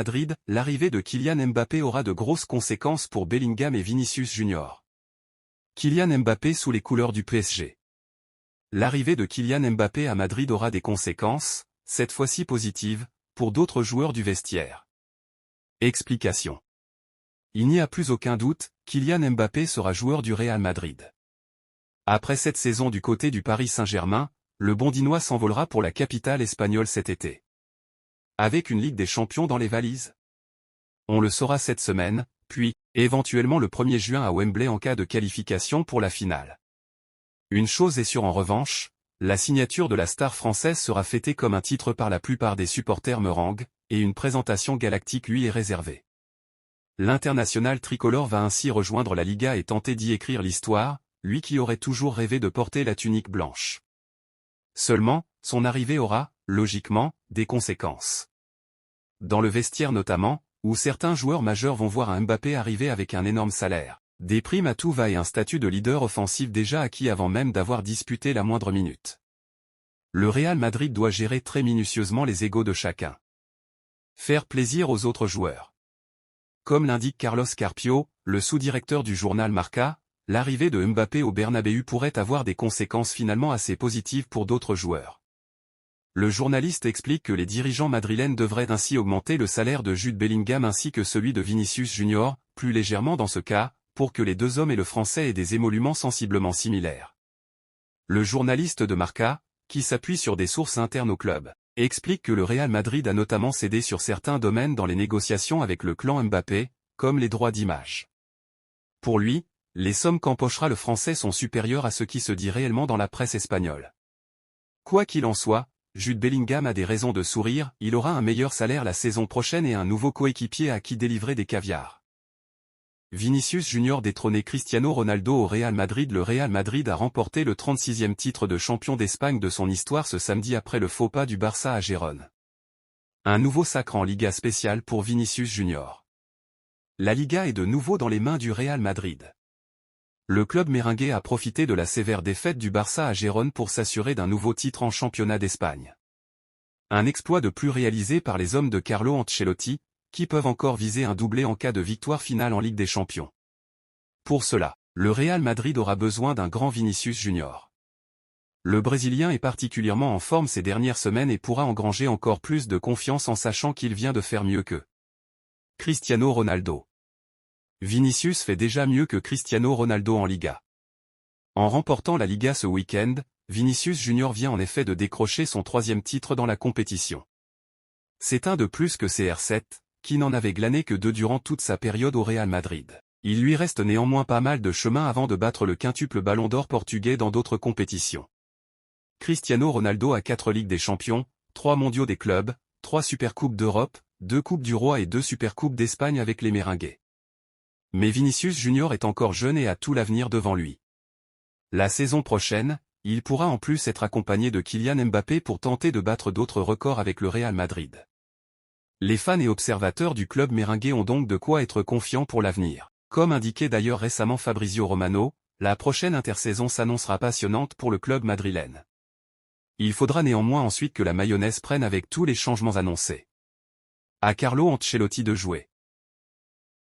Madrid, l'arrivée de Kylian Mbappé aura de grosses conséquences pour Bellingham et Vinicius Junior. Kylian Mbappé sous les couleurs du PSG. L'arrivée de Kylian Mbappé à Madrid aura des conséquences, cette fois-ci positives, pour d'autres joueurs du vestiaire. Explication. Il n'y a plus aucun doute, Kylian Mbappé sera joueur du Real Madrid. Après cette saison du côté du Paris Saint-Germain, le Bondinois s'envolera pour la capitale espagnole cet été. Avec une Ligue des Champions dans les valises? On le saura cette semaine, puis, éventuellement le 1er juin à Wembley en cas de qualification pour la finale. Une chose est sûre en revanche, la signature de la star française sera fêtée comme un titre par la plupart des supporters meringues, et une présentation galactique lui est réservée. L'international tricolore va ainsi rejoindre la Liga et tenter d'y écrire l'histoire, lui qui aurait toujours rêvé de porter la tunique blanche. Seulement, son arrivée aura, logiquement, des conséquences. Dans le vestiaire notamment, où certains joueurs majeurs vont voir un Mbappé arriver avec un énorme salaire, des primes à tout va et un statut de leader offensif déjà acquis avant même d'avoir disputé la moindre minute. Le Real Madrid doit gérer très minutieusement les égos de chacun. Faire plaisir aux autres joueurs. Comme l'indique Carlos Carpio, le sous-directeur du journal Marca, l'arrivée de Mbappé au Bernabéu pourrait avoir des conséquences finalement assez positives pour d'autres joueurs. Le journaliste explique que les dirigeants madrilènes devraient ainsi augmenter le salaire de Jude Bellingham ainsi que celui de Vinicius Junior, plus légèrement dans ce cas, pour que les deux hommes et le français aient des émoluments sensiblement similaires. Le journaliste de Marca, qui s'appuie sur des sources internes au club, explique que le Real Madrid a notamment cédé sur certains domaines dans les négociations avec le clan Mbappé, comme les droits d'image. Pour lui, les sommes qu'empochera le français sont supérieures à ce qui se dit réellement dans la presse espagnole. Quoi qu'il en soit, Jude Bellingham a des raisons de sourire, il aura un meilleur salaire la saison prochaine et un nouveau coéquipier à qui délivrer des caviars. Vinicius Junior détrôné Cristiano Ronaldo au Real Madrid. Le Real Madrid a remporté le 36e titre de champion d'Espagne de son histoire ce samedi après le faux pas du Barça à Gérone. Un nouveau sacre en Liga spéciale pour Vinicius Junior. La Liga est de nouveau dans les mains du Real Madrid. Le club merengue a profité de la sévère défaite du Barça à Gérone pour s'assurer d'un nouveau titre en championnat d'Espagne. Un exploit de plus réalisé par les hommes de Carlo Ancelotti, qui peuvent encore viser un doublé en cas de victoire finale en Ligue des Champions. Pour cela, le Real Madrid aura besoin d'un grand Vinicius Junior. Le Brésilien est particulièrement en forme ces dernières semaines et pourra engranger encore plus de confiance en sachant qu'il vient de faire mieux que Cristiano Ronaldo. Vinicius fait déjà mieux que Cristiano Ronaldo en Liga. En remportant la Liga ce week-end, Vinicius Junior vient en effet de décrocher son 3e titre dans la compétition. C'est un de plus que CR7, qui n'en avait glané que 2 durant toute sa période au Real Madrid. Il lui reste néanmoins pas mal de chemin avant de battre le quintuple ballon d'or portugais dans d'autres compétitions. Cristiano Ronaldo a 4 Ligues des Champions, 3 mondiaux des clubs, 3 Supercoupes d'Europe, 2 Coupes du Roi et 2 Supercoupes d'Espagne avec les Merengues. Mais Vinicius Junior est encore jeune et a tout l'avenir devant lui. La saison prochaine, il pourra en plus être accompagné de Kylian Mbappé pour tenter de battre d'autres records avec le Real Madrid. Les fans et observateurs du club merengue ont donc de quoi être confiants pour l'avenir. Comme indiqué d'ailleurs récemment Fabrizio Romano, la prochaine intersaison s'annoncera passionnante pour le club madrilène. Il faudra néanmoins ensuite que la mayonnaise prenne avec tous les changements annoncés. À Carlo Ancelotti de jouer.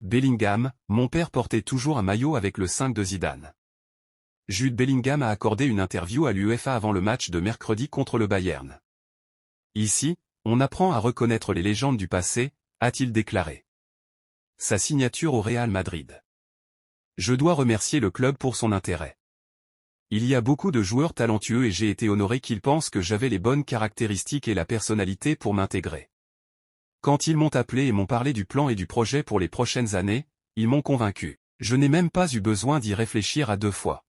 Bellingham, mon père portait toujours un maillot avec le 5 de Zidane. Jude Bellingham a accordé une interview à l'UEFA avant le match de mercredi contre le Bayern. Ici, on apprend à reconnaître les légendes du passé, a-t-il déclaré. Sa signature au Real Madrid. Je dois remercier le club pour son intérêt. Il y a beaucoup de joueurs talentueux et j'ai été honoré qu'ils pensent que j'avais les bonnes caractéristiques et la personnalité pour m'intégrer. Quand ils m'ont appelé et m'ont parlé du plan et du projet pour les prochaines années, ils m'ont convaincu. Je n'ai même pas eu besoin d'y réfléchir à 2 fois.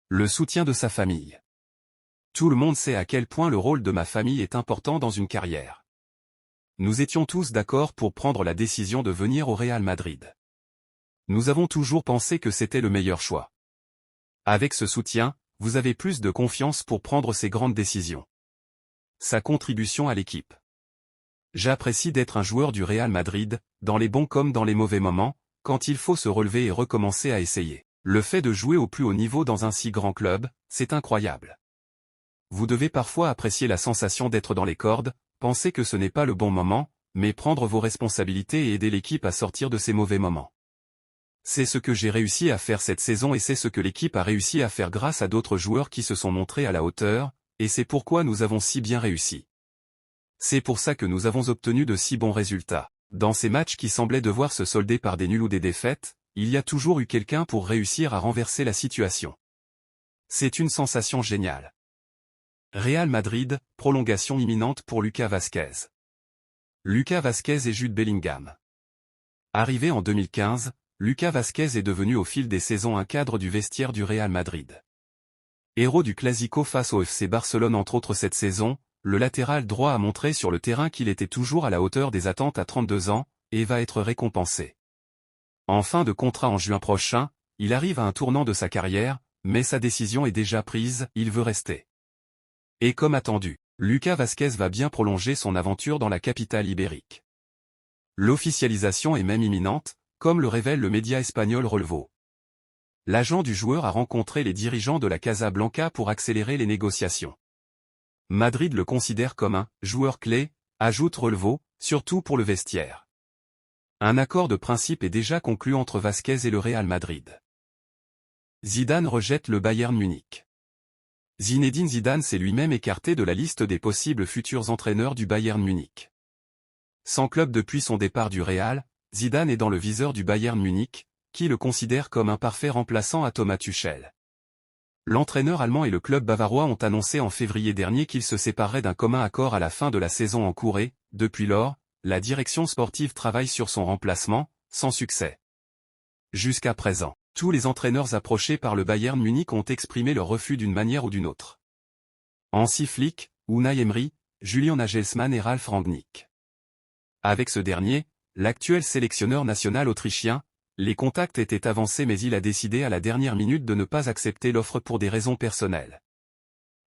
Le soutien de sa famille. Tout le monde sait à quel point le rôle de ma famille est important dans une carrière. Nous étions tous d'accord pour prendre la décision de venir au Real Madrid. Nous avons toujours pensé que c'était le meilleur choix. Avec ce soutien, vous avez plus de confiance pour prendre ces grandes décisions. Sa contribution à l'équipe. J'apprécie d'être un joueur du Real Madrid, dans les bons comme dans les mauvais moments, quand il faut se relever et recommencer à essayer. Le fait de jouer au plus haut niveau dans un si grand club, c'est incroyable. Vous devez parfois apprécier la sensation d'être dans les cordes, penser que ce n'est pas le bon moment, mais prendre vos responsabilités et aider l'équipe à sortir de ces mauvais moments. C'est ce que j'ai réussi à faire cette saison et c'est ce que l'équipe a réussi à faire grâce à d'autres joueurs qui se sont montrés à la hauteur, et c'est pourquoi nous avons si bien réussi. C'est pour ça que nous avons obtenu de si bons résultats. Dans ces matchs qui semblaient devoir se solder par des nuls ou des défaites, il y a toujours eu quelqu'un pour réussir à renverser la situation. C'est une sensation géniale. Real Madrid, prolongation imminente pour Lucas Vázquez. Lucas Vázquez et Jude Bellingham. Arrivé en 2015, Lucas Vázquez est devenu au fil des saisons un cadre du vestiaire du Real Madrid. Héros du Clasico face au FC Barcelone entre autres cette saison, le latéral droit a montré sur le terrain qu'il était toujours à la hauteur des attentes à 32 ans, et va être récompensé. En fin de contrat en juin prochain, il arrive à un tournant de sa carrière, mais sa décision est déjà prise, il veut rester. Et comme attendu, Lucas Vázquez va bien prolonger son aventure dans la capitale ibérique. L'officialisation est même imminente, comme le révèle le média espagnol Relevo. L'agent du joueur a rencontré les dirigeants de la Casa Blanca pour accélérer les négociations. Madrid le considère comme un « joueur clé », ajoute Relevo, surtout pour le vestiaire. Un accord de principe est déjà conclu entre Vázquez et le Real Madrid. Zidane rejette le Bayern Munich. Zinedine Zidane s'est lui-même écarté de la liste des possibles futurs entraîneurs du Bayern Munich. Sans club depuis son départ du Real, Zidane est dans le viseur du Bayern Munich, qui le considère comme un parfait remplaçant à Thomas Tuchel. L'entraîneur allemand et le club bavarois ont annoncé en février dernier qu'ils se sépareraient d'un commun accord à la fin de la saison en cours et, depuis lors, la direction sportive travaille sur son remplacement, sans succès. Jusqu'à présent, tous les entraîneurs approchés par le Bayern Munich ont exprimé leur refus d'une manière ou d'une autre. Hansi Flick, Unai Emery, Julian Nagelsmann et Ralf Rangnick. Avec ce dernier, l'actuel sélectionneur national autrichien, les contacts étaient avancés mais il a décidé à la dernière minute de ne pas accepter l'offre pour des raisons personnelles.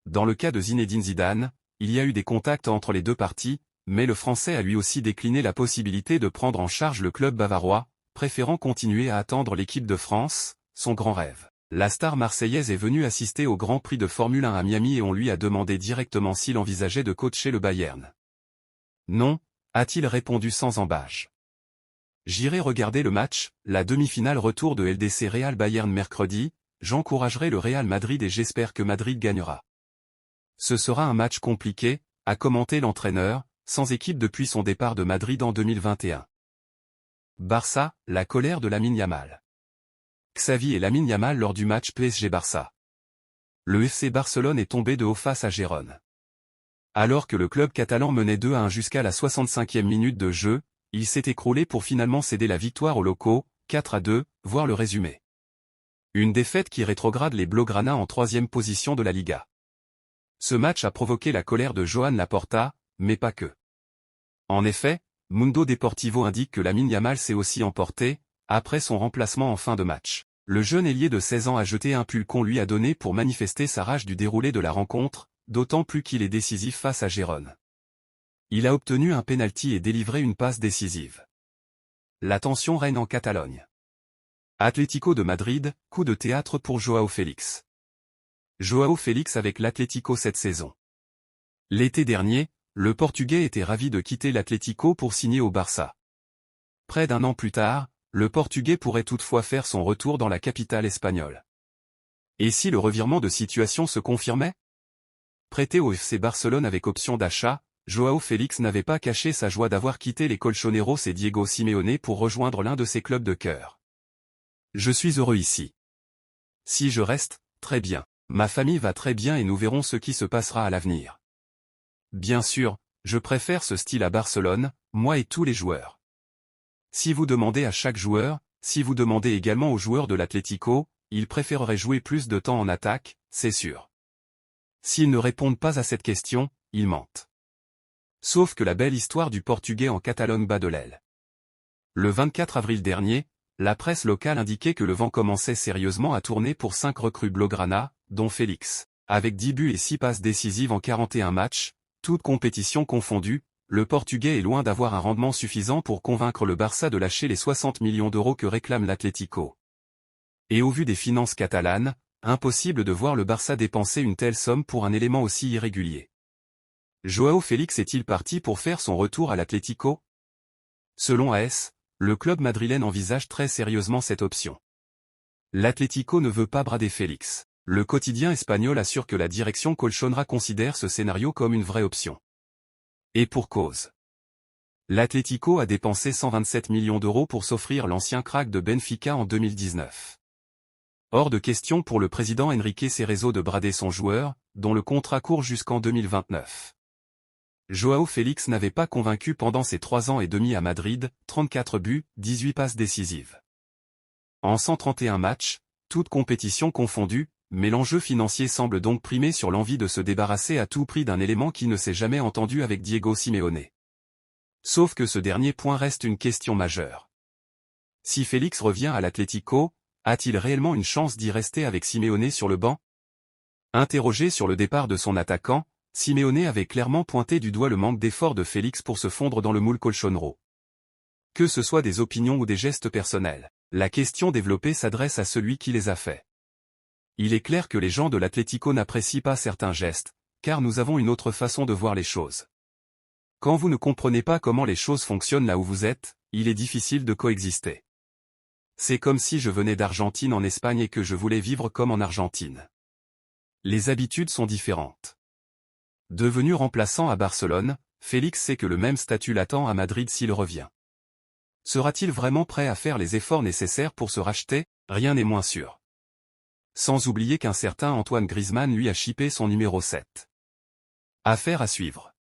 Dans le cas de Zinedine Zidane, il y a eu des contacts entre les deux parties, mais le Français a lui aussi décliné la possibilité de prendre en charge le club bavarois, préférant continuer à attendre l'équipe de France, son grand rêve. La star marseillaise est venue assister au Grand Prix de Formule 1 à Miami et on lui a demandé directement s'il envisageait de coacher le Bayern. Non, a-t-il répondu sans embâche. J'irai regarder le match, la demi-finale retour de LDC Real Bayern mercredi, j'encouragerai le Real Madrid et j'espère que Madrid gagnera. Ce sera un match compliqué, a commenté l'entraîneur, sans équipe depuis son départ de Madrid en 2021. Barça, la colère de Lamine Yamal. Xavi et Lamine Yamal lors du match PSG-Barça. Le FC Barcelone est tombé de haut face à Gérone. Alors que le club catalan menait 2-1 jusqu'à la 65e minute de jeu, il s'est écroulé pour finalement céder la victoire aux locaux, 4-2, voir le résumé. Une défaite qui rétrograde les Blaugrana en 3e position de la Liga. Ce match a provoqué la colère de Joan Laporta, mais pas que. En effet, Mundo Deportivo indique que Lamine Yamal s'est aussi emporté, après son remplacement en fin de match. Le jeune ailier de 16 ans a jeté un pull qu'on lui a donné pour manifester sa rage du déroulé de la rencontre, d'autant plus qu'il est décisif face à Gérone. Il a obtenu un pénalty et délivré une passe décisive. La tension règne en Catalogne. Atlético de Madrid, coup de théâtre pour Joao Félix. Joao Félix avec l'Atlético cette saison. L'été dernier, le Portugais était ravi de quitter l'Atlético pour signer au Barça. Près d'un an plus tard, le Portugais pourrait toutefois faire son retour dans la capitale espagnole. Et si le revirement de situation se confirmait? Prêté au FC Barcelone avec option d'achat, Joao Félix n'avait pas caché sa joie d'avoir quitté les Colchoneros et Diego Simeone pour rejoindre l'un de ses clubs de cœur. Je suis heureux ici. Si je reste, très bien. Ma famille va très bien et nous verrons ce qui se passera à l'avenir. Bien sûr, je préfère ce style à Barcelone, moi et tous les joueurs. Si vous demandez à chaque joueur, si vous demandez également aux joueurs de l'Atlético, ils préféreraient jouer plus de temps en attaque, c'est sûr. S'ils ne répondent pas à cette question, ils mentent. Sauf que la belle histoire du Portugais en Catalogne bat de l'aile. Le 24 avril dernier, la presse locale indiquait que le vent commençait sérieusement à tourner pour 5 recrues Blaugrana, dont Félix. Avec 10 buts et 6 passes décisives en 41 matchs, toutes compétitions confondues, le Portugais est loin d'avoir un rendement suffisant pour convaincre le Barça de lâcher les 60 millions d'euros que réclame l'Atlético. Et au vu des finances catalanes, impossible de voir le Barça dépenser une telle somme pour un élément aussi irrégulier. Joao Félix est-il parti pour faire son retour à l'Atlético? Selon AS, le club madrilène envisage très sérieusement cette option. L'Atlético ne veut pas brader Félix. Le quotidien espagnol assure que la direction colchonera considère ce scénario comme une vraie option. Et pour cause. L'Atlético a dépensé 127 millions d'euros pour s'offrir l'ancien crack de Benfica en 2019. Hors de question pour le président Enrique Cerezo de brader son joueur, dont le contrat court jusqu'en 2029. Joao Félix n'avait pas convaincu pendant ses 3 ans et demi à Madrid, 34 buts, 18 passes décisives. En 131 matchs, toutes compétitions confondues, mais l'enjeu financier semble donc primer sur l'envie de se débarrasser à tout prix d'un élément qui ne s'est jamais entendu avec Diego Simeone. Sauf que ce dernier point reste une question majeure. Si Félix revient à l'Atlético, a-t-il réellement une chance d'y rester avec Simeone sur le banc? Interrogé sur le départ de son attaquant, Simeone avait clairement pointé du doigt le manque d'effort de Félix pour se fondre dans le moule colchonero. Que ce soit des opinions ou des gestes personnels, la question développée s'adresse à celui qui les a faits. Il est clair que les gens de l'Atlético n'apprécient pas certains gestes, car nous avons une autre façon de voir les choses. Quand vous ne comprenez pas comment les choses fonctionnent là où vous êtes, il est difficile de coexister. C'est comme si je venais d'Argentine en Espagne et que je voulais vivre comme en Argentine. Les habitudes sont différentes. Devenu remplaçant à Barcelone, Félix sait que le même statut l'attend à Madrid s'il revient. Sera-t-il vraiment prêt à faire les efforts nécessaires pour se racheter? Rien n'est moins sûr. Sans oublier qu'un certain Antoine Griezmann lui a chippé son numéro 7. Affaire à suivre.